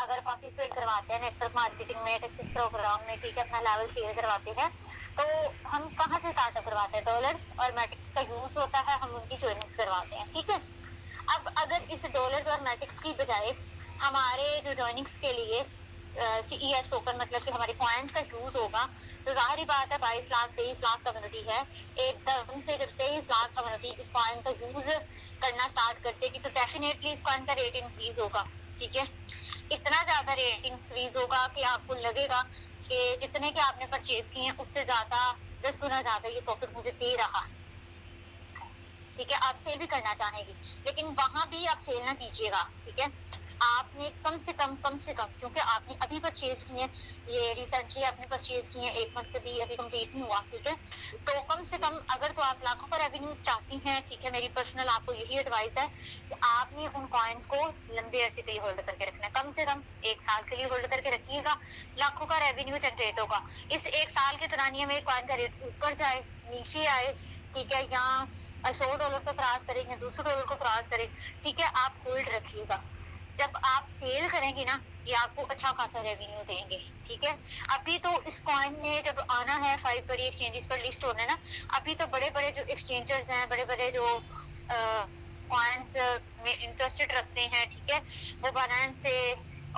अगर पार्टिसिपेट करवाते हैं नेटवर्क मार्केटिंग में, टेक्सिस प्रोग्राम में, ठीक है, अपना लेवल शेयर करवाते हैं, तो हम कहाँ से स्टार्टअप करवाते हैं? डॉलर्स और मैट्रिक्स का यूज होता है, हम उनकी ज्वाइनिंग करवाते हैं, ठीक है। अब अगर इस डॉलर्स और मैट्रिक्स की बजाय हमारे जो ज्वाइनिंग्स के लिए CES टोकन मतलब कि हमारे पॉइंट्स का यूज होगा, तो जाहिर बात है 22 लाख 23 लाख कम्युनिटी है, एकदम से जब 23 लाख कम्युनिटी इस पॉइंट का यूज करना स्टार्ट कर देगी, तो डेफिनेटली इस पॉइंट का रेट इंक्रीज होगा, ठीक है। इतना ज्यादा रेट इंक्रीज होगा कि आपको लगेगा कि जितने के आपने परचेज किए हैं उससे ज्यादा 10 गुना ज्यादा ये प्रॉफिट मुझे दे रहा, ठीक है। आप सेल भी करना चाहेंगी, लेकिन वहां भी आप सेल ना कीजिएगा, ठीक है। आपने कम से कम क्योंकि आपने अभी परचेज किए, ये रिसेंटली आपने परचेज किए, 1 मंथ भी अभी कंप्लीट नहीं हुआ, ठीक है। तो कम से कम अगर तो आप लाखों का रेवेन्यू चाहती हैं, ठीक है, मेरी पर्सनल आपको यही एडवाइस है कि आपने उन कॉइन्स को लंबे अरसे के लिए होल्ड करके रखना है, कम से कम 1 साल के लिए होल्ड करके रखिएगा, लाखों का रेवेन्यू जनरेट होगा। इस 1 साल के दौरान में कॉइन का रेट ऊपर जाए नीचे आए, ठीक है, यहाँ $100 को क्रॉस करें या $200 को क्रॉस करें, ठीक है, आप होल्ड रखिएगा। जब आप सेल करेंगे ना, ये आपको अच्छा खासा रेवेन्यू देंगे, ठीक है। अभी तो इस कॉइन ने जब आना है 5 बड़ी एक्सचेंजेस पर लिस्ट होना है ना, अभी तो बड़े बड़े जो एक्सचेंजर्स हैं, बड़े बड़े जो कॉइन्स में इंटरेस्टेड रखते हैं, ठीक है, वो बाइनेंस से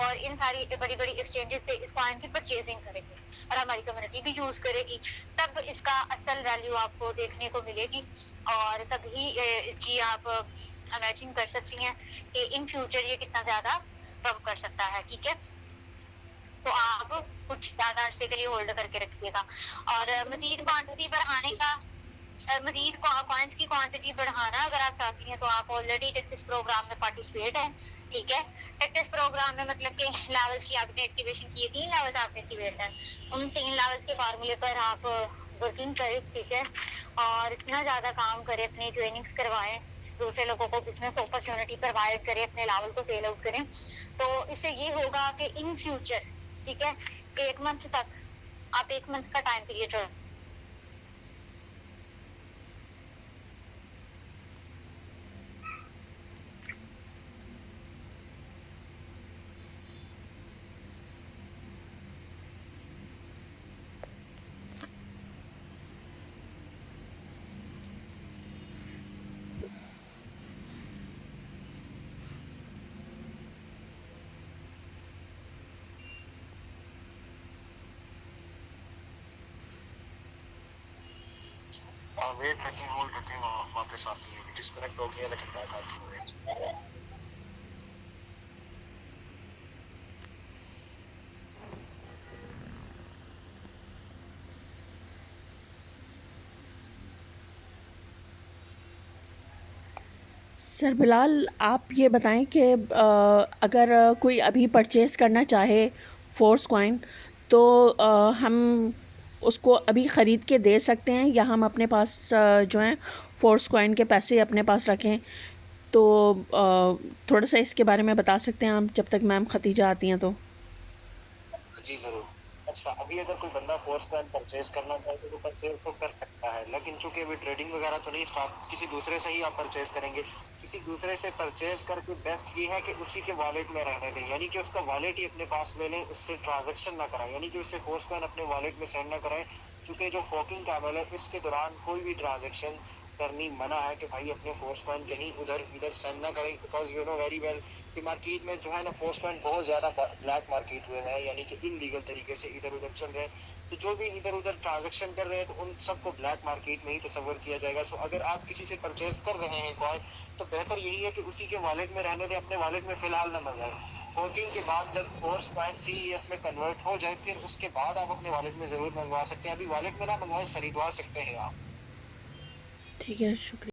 और इन सारी बड़ी बड़ी एक्सचेंजेस से इस कॉइन की परचेजिंग करेंगे और हमारी कम्युनिटी भी यूज करेगी, तब इसका असल वैल्यू आपको देखने को मिलेगी और तभी इसकी आप इमेजिन कर सकती हैं कि इन फ्यूचर ये कितना ज्यादा कम कर सकता है, ठीक है। तो आप कुछ ज्यादा अरसे के लिए होल्ड करके रखिएगा और मजीद क्वांटिटी बढ़ाने का, मजीद कॉइन्स की क्वांटिटी बढ़ाना अगर आप चाहती हैं, तो आप ऑलरेडी टेक्सिस प्रोग्राम में पार्टिसिपेट हैं, ठीक है। टेक्सिस प्रोग्राम में मतलब कि लेवल्स की आपने एक्टिवेशन किए, 3 लेवल्स आपने एक्टिवेट हैं, उन 3 लेवल्स के फार्मूले पर आप वर्किंग करें, ठीक है, और इतना ज्यादा काम करें, अपनी ट्रेनिंग्स करवाएं, दूसरे लोगों को बिजनेस अपॉर्चुनिटी प्रोवाइड करें, अपने लेवल को सेल आउट करें। तो इससे ये होगा कि इन फ्यूचर, ठीक है, 1 मंथ तक आप 1 मंथ का टाइम पीरियड वेट रखें, होल्ड रखें, वापस आती है, डिस्कनेक्ट हो गया लेकिन बैक आती है वेट। सर बिलाल, आप ये बताएं कि अगर कोई अभी परचेज़ करना चाहे फोर्स कॉइन, तो हम उसको अभी ख़रीद के दे सकते हैं या हम अपने पास जो हैं फोर्स कॉइन के पैसे अपने पास रखें? तो थोड़ा सा इसके बारे में बता सकते हैं आप, जब तक मैम खतीजा आती हैं तो। जी जरूर। अच्छा, अभी अगर कोई बंदा फोर्स कॉइन परचेज करना चाहे तो वो परचेज तो कर सकता है, लेकिन चूंकि अभी ट्रेडिंग वगैरह तो नहीं स्टार्ट, किसी दूसरे से ही आप परचेज करेंगे। किसी दूसरे से परचेज करके बेस्ट ये है कि उसी के वॉलेट में रहने दें, यानी कि उसका वॉलेट ही अपने पास ले लें, उससे ट्रांजेक्शन ना कराएं, यानी कि उससे फोर्स कॉइन अपने वॉलेट में सेंड ना कराएं। क्योंकि जो फोकिंग कैमल है इसके दौरान कोई भी ट्रांजेक्शन करनी मना है कि भाई अपने फोर्स कॉइन कहीं उधर इधर सेंड ना करें, because you know very well कि मार्केट में जो है ना फोर्स कॉइन बहुत ज्यादा ब्लैक मार्केट हुए हैं, यानी कि इलीगल तरीके से इधर उधर चल रहे हैं। तो जो भी इधर उधर ट्रांजेक्शन कर रहे हैं तो उन सबको ब्लैक मार्केट में ही तस्वर किया जाएगा। सो अगर आप किसी से परचेज कर रहे हैं कॉइन, तो बेहतर यही है कि उसी के वॉलेट में रहने दें, अपने वॉलेट में फिलहाल ना मंगाएं। फोर्किंग के बाद जब फोर्स कॉइन CES में कन्वर्ट हो जाए, फिर उसके बाद आप अपने वॉलेट में जरूर मंगवा सकते हैं। अभी वॉलेट में ना मंगवाएं, खरीदवा सकते हैं आप। ठीक है, शुक्रिया।